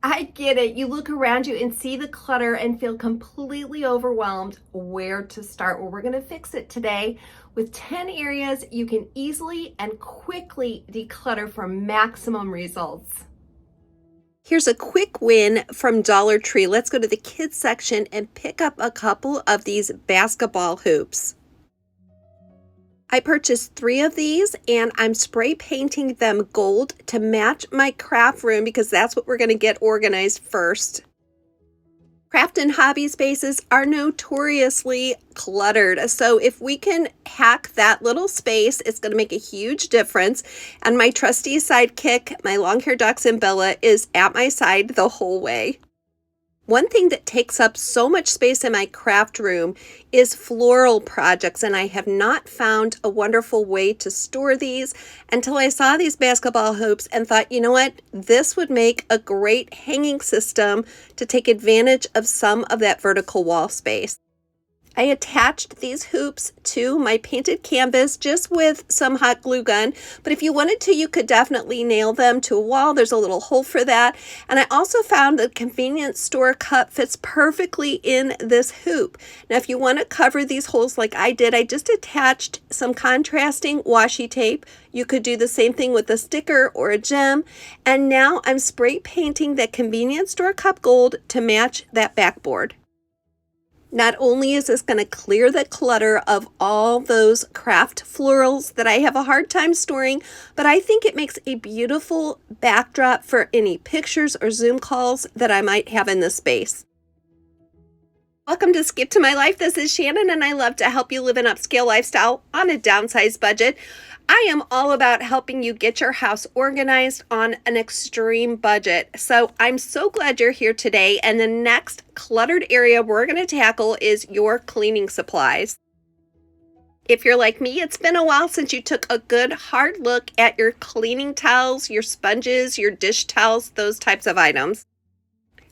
I get it. You look around you and see the clutter and feel completely overwhelmed. Where to start? Well, we're going to fix it today with 10 areas you can easily and quickly declutter for maximum results. Here's a quick win from Dollar Tree. Let's go to the kids section and pick up a couple of these basketball hoops. I purchased 3 of these and I'm spray painting them gold to match my craft room because that's what we're going to get organized first. Craft and hobby spaces are notoriously cluttered. So if we can hack that little space, it's going to make a huge difference. And my trusty sidekick, my long-haired dachshund Bella, is at my side the whole way. One thing that takes up so much space in my craft room is floral projects, and I have not found a wonderful way to store these until I saw these basketball hoops and thought, you know what, this would make a great hanging system to take advantage of some of that vertical wall space. I attached these hoops to my painted canvas just with some hot glue gun, but if you wanted to, you could definitely nail them to a wall. There's a little hole for that. And I also found the convenience store cup fits perfectly in this hoop. Now, if you want to cover these holes like I did, I just attached some contrasting washi tape. You could do the same thing with a sticker or a gem. And now I'm spray painting that convenience store cup gold to match that backboard. Not only is this going to clear the clutter of all those craft florals that I have a hard time storing, but I think it makes a beautiful backdrop for any pictures or Zoom calls that I might have in this space. Welcome to Skip to My Life. This is Shannon, and I love to help you live an upscale lifestyle on a downsized budget. I am all about helping you get your house organized on an extreme budget. So I'm so glad you're here today. And the next cluttered area we're going to tackle is your cleaning supplies. If you're like me, it's been a while since you took a good hard look at your cleaning towels, your sponges, your dish towels, those types of items.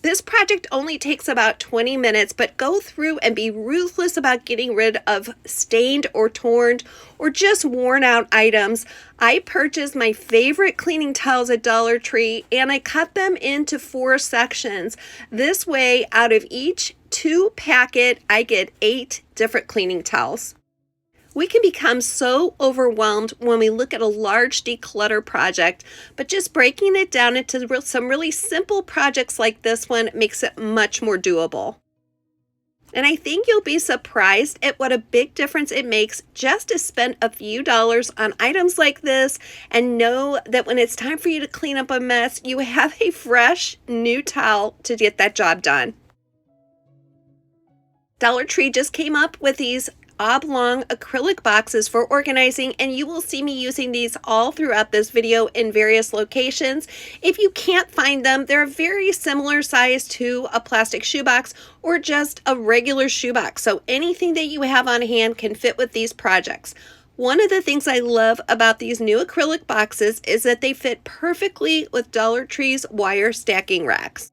This project only takes about 20 minutes, but go through and be ruthless about getting rid of stained or torn or just worn out items. I purchased my favorite cleaning towels at Dollar Tree and I cut them into 4 sections. This way, out of each 2 packet, I get 8 different cleaning towels. We can become so overwhelmed when we look at a large declutter project, but just breaking it down into some really simple projects like this one makes it much more doable. And I think you'll be surprised at what a big difference it makes just to spend a few dollars on items like this and know that when it's time for you to clean up a mess, you have a fresh new towel to get that job done. Dollar Tree just came up with these oblong acrylic boxes for organizing, and you will see me using these all throughout this video in various locations. If you can't find them, they're a very similar size to a plastic shoebox or just a regular shoebox. So anything that you have on hand can fit with these projects. One of the things I love about these new acrylic boxes is that they fit perfectly with Dollar Tree's wire stacking racks.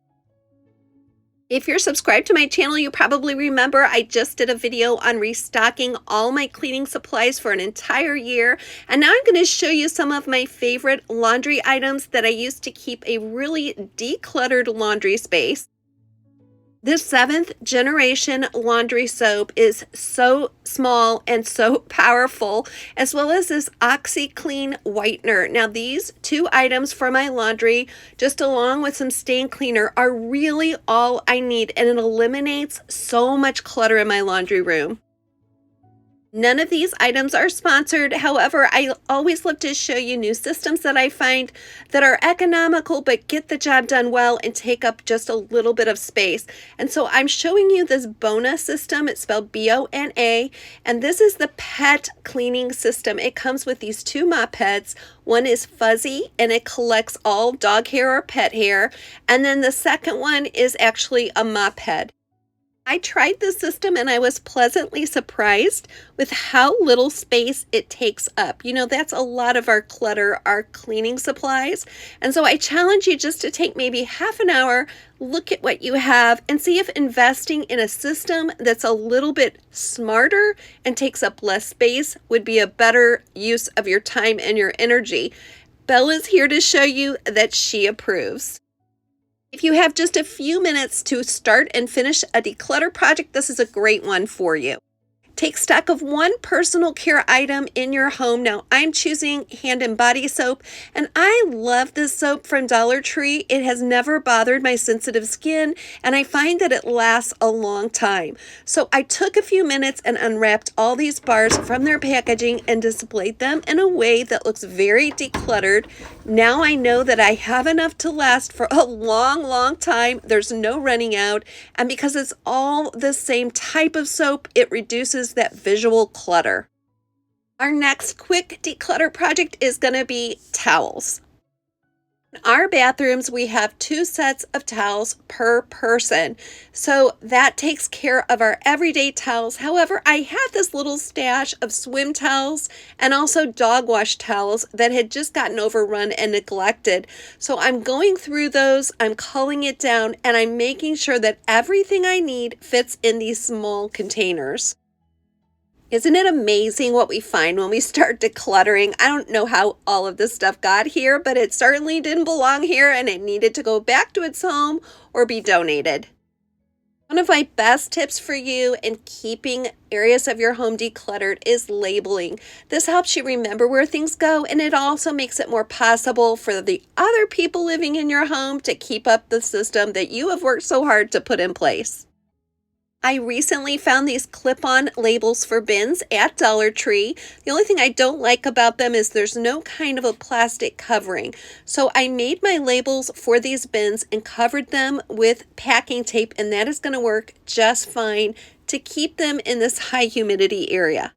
If you're subscribed to my channel, you probably remember I just did a video on restocking all my cleaning supplies for an entire year. And now I'm going to show you some of my favorite laundry items that I use to keep a really decluttered laundry space. This 7th generation laundry soap is so small and so powerful, as well as this OxiClean whitener. Now, these 2 items for my laundry, just along with some stain cleaner, are really all I need, and it eliminates so much clutter in my laundry room. None of these items are sponsored. However, I always love to show you new systems that I find that are economical but get the job done well and take up just a little bit of space. And so I'm showing you this Bona system. It's spelled B-O-N-A, and this is the pet cleaning system. It comes with these 2 mop heads. One is fuzzy and it collects all dog hair or pet hair, and then the second one is actually a mop head. I tried this system and I was pleasantly surprised with how little space it takes up. You know, that's a lot of our clutter, our cleaning supplies. And so I challenge you just to take maybe half an hour, look at what you have, and see if investing in a system that's a little bit smarter and takes up less space would be a better use of your time and your energy. Bella's here to show you that she approves. If you have just a few minutes to start and finish a declutter project, this is a great one for you. Take stock of one personal care item in your home. Now, I'm choosing hand and body soap, and I love this soap from Dollar Tree. It has never bothered my sensitive skin, and I find that it lasts a long time. So I took a few minutes and unwrapped all these bars from their packaging and displayed them in a way that looks very decluttered. Now I know that I have enough to last for a long, long time. There's no running out, and because it's all the same type of soap, it reduces that visual clutter. Our next quick declutter project is going to be towels. In our bathrooms, we have 2 sets of towels per person. So that takes care of our everyday towels. However, I have this little stash of swim towels and also dog wash towels that had just gotten overrun and neglected. So I'm going through those, I'm culling it down, and I'm making sure that everything I need fits in these small containers. Isn't it amazing what we find when we start decluttering? I don't know how all of this stuff got here, but it certainly didn't belong here and it needed to go back to its home or be donated. One of my best tips for you in keeping areas of your home decluttered is labeling. This helps you remember where things go, and it also makes it more possible for the other people living in your home to keep up the system that you have worked so hard to put in place. I recently found these clip-on labels for bins at Dollar Tree. The only thing I don't like about them is there's no kind of a plastic covering. So I made my labels for these bins and covered them with packing tape, and that is going to work just fine to keep them in this high humidity area.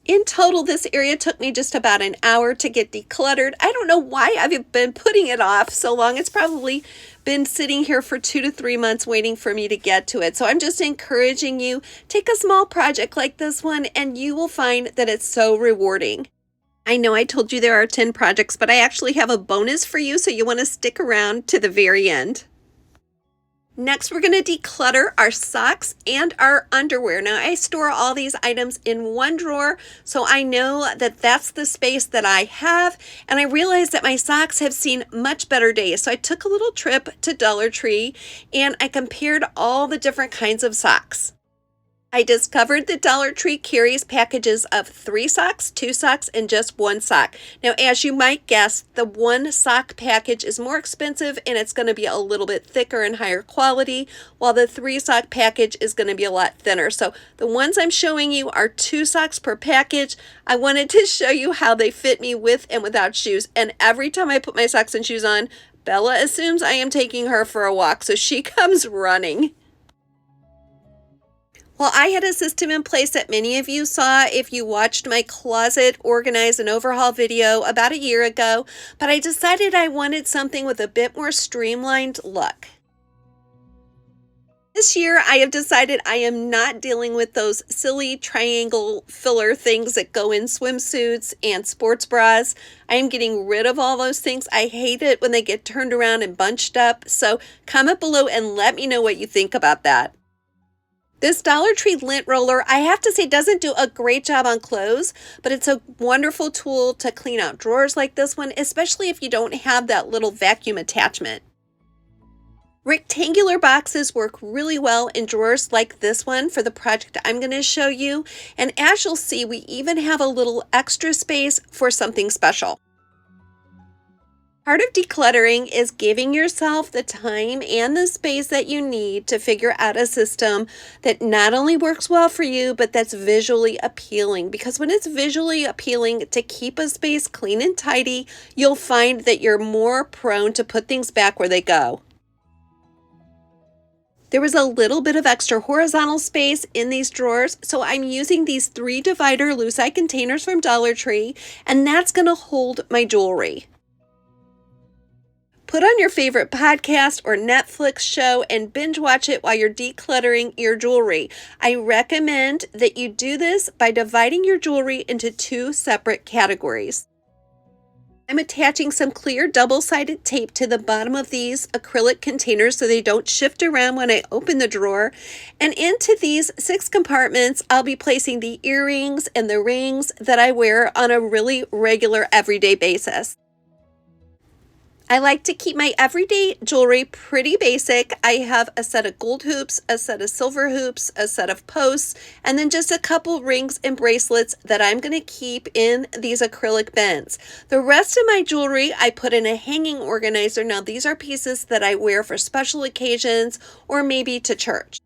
In total, this area took me just about an hour to get decluttered. I don't know why I've been putting it off so long. It's probably been sitting here for 2 to 3 months waiting for me to get to it. So I'm just encouraging you, take a small project like this one and you will find that it's so rewarding. I know I told you there are 10 projects, but I actually have a bonus for you, so you want to stick around to the very end. Next, we're going to declutter our socks and our underwear. Now, I store all these items in one drawer, so I know that that's the space that I have, and I realized that my socks have seen much better days. So I took a little trip to Dollar Tree, and I compared all the different kinds of socks. I discovered that Dollar Tree carries packages of 3 socks, 2 socks, and just 1 sock. Now, as you might guess, the 1 sock package is more expensive and it's going to be a little bit thicker and higher quality, while the 3 sock package is going to be a lot thinner. So the ones I'm showing you are 2 socks per package. I wanted to show you how they fit me with and without shoes. And every time I put my socks and shoes on, Bella assumes I am taking her for a walk, so she comes running. Well, I had a system in place that many of you saw if you watched my closet organize and overhaul video about a year ago, but I decided I wanted something with a bit more streamlined look. This year, I have decided I am not dealing with those silly triangle filler things that go in swimsuits and sports bras. I am getting rid of all those things. I hate it when they get turned around and bunched up, so comment below and let me know what you think about that. This Dollar Tree lint roller, I have to say, doesn't do a great job on clothes, but it's a wonderful tool to clean out drawers like this one, especially if you don't have that little vacuum attachment. Rectangular boxes work really well in drawers like this one for the project I'm going to show you, and as you'll see, we even have a little extra space for something special. Part of decluttering is giving yourself the time and the space that you need to figure out a system that not only works well for you, but that's visually appealing. Because when it's visually appealing to keep a space clean and tidy, you'll find that you're more prone to put things back where they go. There was a little bit of extra horizontal space in these drawers, so I'm using these 3 divider lucite containers from Dollar Tree, and that's going to hold my jewelry. Put on your favorite podcast or Netflix show and binge watch it while you're decluttering your jewelry. I recommend that you do this by dividing your jewelry into 2 separate categories. I'm attaching some clear double-sided tape to the bottom of these acrylic containers so they don't shift around when I open the drawer. And into these 6 compartments, I'll be placing the earrings and the rings that I wear on a really regular everyday basis. I like to keep my everyday jewelry pretty basic. I have a set of gold hoops, a set of silver hoops, a set of posts, and then just a couple rings and bracelets that I'm going to keep in these acrylic bins. The rest of my jewelry I put in a hanging organizer. Now these are pieces that I wear for special occasions or maybe to church.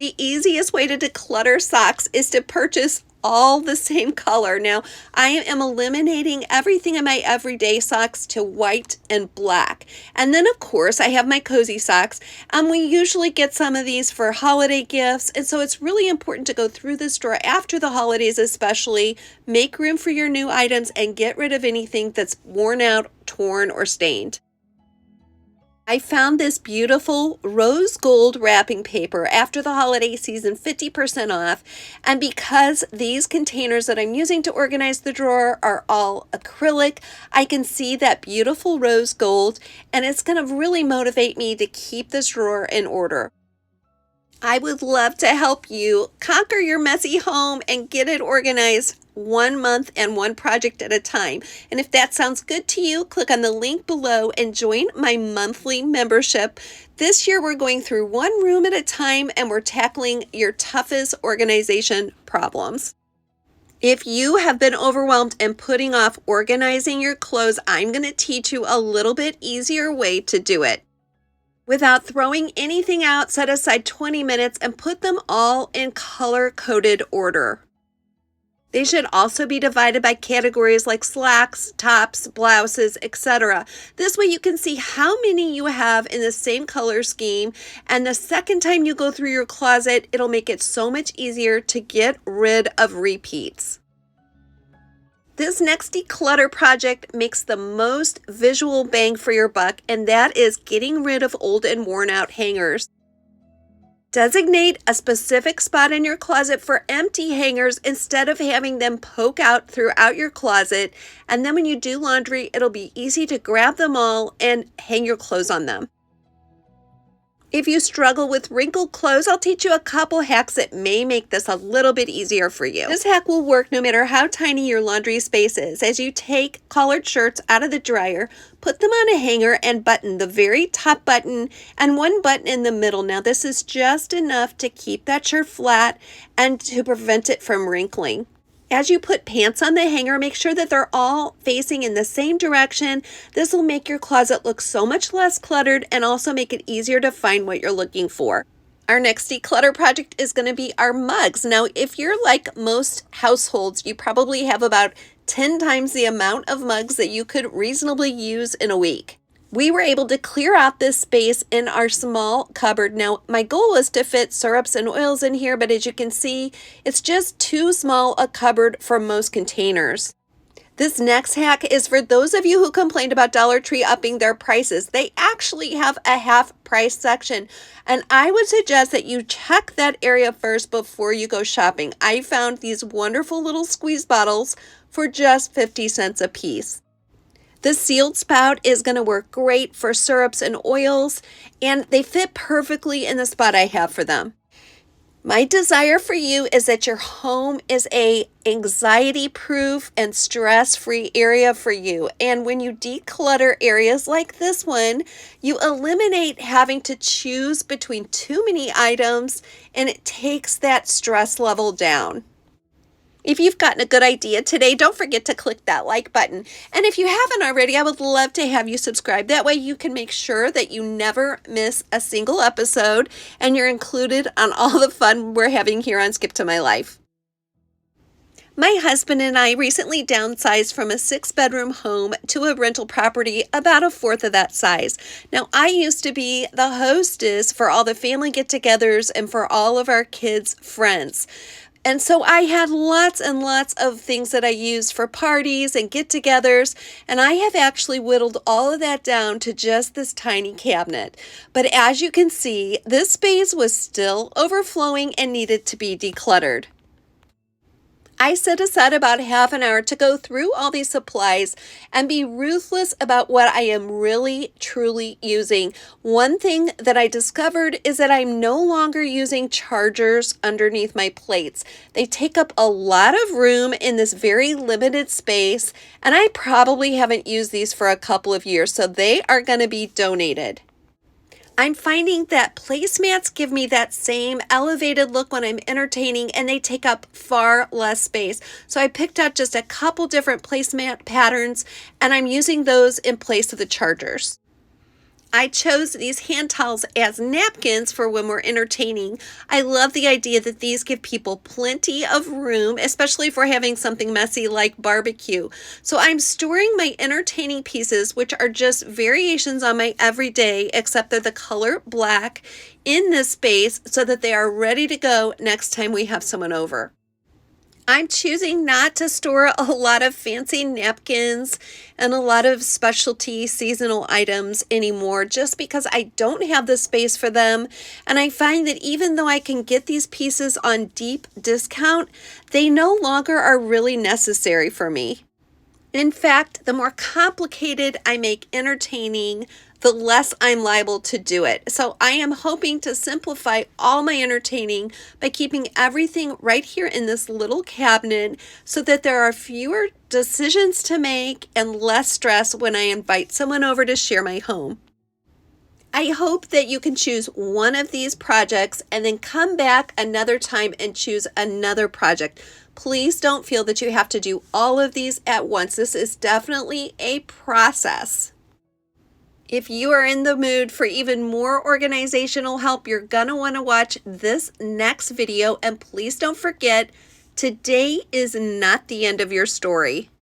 The easiest way to declutter socks is to purchase all the same color. Now, I am eliminating everything in my everyday socks to white and black. And then, of course, I have my cozy socks. We usually get some of these for holiday gifts. And so it's really important to go through this drawer after the holidays, especially. Make room for your new items and get rid of anything that's worn out, torn, or stained. I found this beautiful rose gold wrapping paper after the holiday season, 50% off. And because these containers that I'm using to organize the drawer are all acrylic, I can see that beautiful rose gold, and it's going to really motivate me to keep this drawer in order. I would love to help you conquer your messy home and get it organized 1 month and one project at a time. And if that sounds good to you, click on the link below and join my monthly membership. This year we're going through one room at a time and we're tackling your toughest organization problems. If you have been overwhelmed and putting off organizing your clothes, I'm going to teach you a little bit easier way to do it. Without throwing anything out, set aside 20 minutes and put them all in color-coded order. They should also be divided by categories like slacks, tops, blouses, etc. This way you can see how many you have in the same color scheme, and the second time you go through your closet, it'll make it so much easier to get rid of repeats. This next declutter project makes the most visual bang for your buck, and that is getting rid of old and worn out hangers. Designate a specific spot in your closet for empty hangers instead of having them poke out throughout your closet, and then when you do laundry, it'll be easy to grab them all and hang your clothes on them. If you struggle with wrinkled clothes, I'll teach you a couple hacks that may make this a little bit easier for you. This hack will work no matter how tiny your laundry space is. As you take collared shirts out of the dryer, put them on a hanger and button the very top button and one button in the middle. Now this is just enough to keep that shirt flat and to prevent it from wrinkling. As you put pants on the hanger, make sure that they're all facing in the same direction. This will make your closet look so much less cluttered and also make it easier to find what you're looking for. Our next declutter project is going to be our mugs. Now, if you're like most households, you probably have about 10 times the amount of mugs that you could reasonably use in a week. We were able to clear out this space in our small cupboard. Now, my goal was to fit syrups and oils in here, but as you can see, it's just too small a cupboard for most containers. This next hack is for those of you who complained about Dollar Tree upping their prices. They actually have a half price section, and I would suggest that you check that area first before you go shopping. I found these wonderful little squeeze bottles for just 50 cents a piece. The sealed spout is going to work great for syrups and oils, and they fit perfectly in the spot I have for them. My desire for you is that your home is a anxiety-proof and stress-free area for you. And when you declutter areas like this one, you eliminate having to choose between too many items, and it takes that stress level down. If you've gotten a good idea today, don't forget to click that like button. And if you haven't already, I would love to have you subscribe. That way you can make sure that you never miss a single episode and you're included on all the fun we're having here on Skip to My Life. My husband and I recently downsized from a 6-bedroom home to a rental property about a fourth of that size. Now, I used to be the hostess for all the family get-togethers and for all of our kids' friends. And so I had lots and lots of things that I used for parties and get-togethers, and I have actually whittled all of that down to just this tiny cabinet. But as you can see, this space was still overflowing and needed to be decluttered. I set aside about half an hour to go through all these supplies and be ruthless about what I am really, truly using. One thing that I discovered is that I'm no longer using chargers underneath my plates. They take up a lot of room in this very limited space, and I probably haven't used these for a couple of years, so they are going to be donated. I'm finding that placemats give me that same elevated look when I'm entertaining, and they take up far less space. So I picked out just a couple different placemat patterns, and I'm using those in place of the chargers. I chose these hand towels as napkins for when we're entertaining. I love the idea that these give people plenty of room, especially if we're having something messy like barbecue. So I'm storing my entertaining pieces, which are just variations on my everyday, except they're the color black, in this space so that they are ready to go next time we have someone over. I'm choosing not to store a lot of fancy napkins and a lot of specialty seasonal items anymore just because I don't have the space for them. And I find that even though I can get these pieces on deep discount, they no longer are really necessary for me. In fact, the more complicated I make entertaining, the less I'm liable to do it. So I am hoping to simplify all my entertaining by keeping everything right here in this little cabinet so that there are fewer decisions to make and less stress when I invite someone over to share my home. I hope that you can choose one of these projects and then come back another time and choose another project. Please don't feel that you have to do all of these at once. This is definitely a process. If you are in the mood for even more organizational help, you're gonna want to watch this next video. And please don't forget, today is not the end of your story.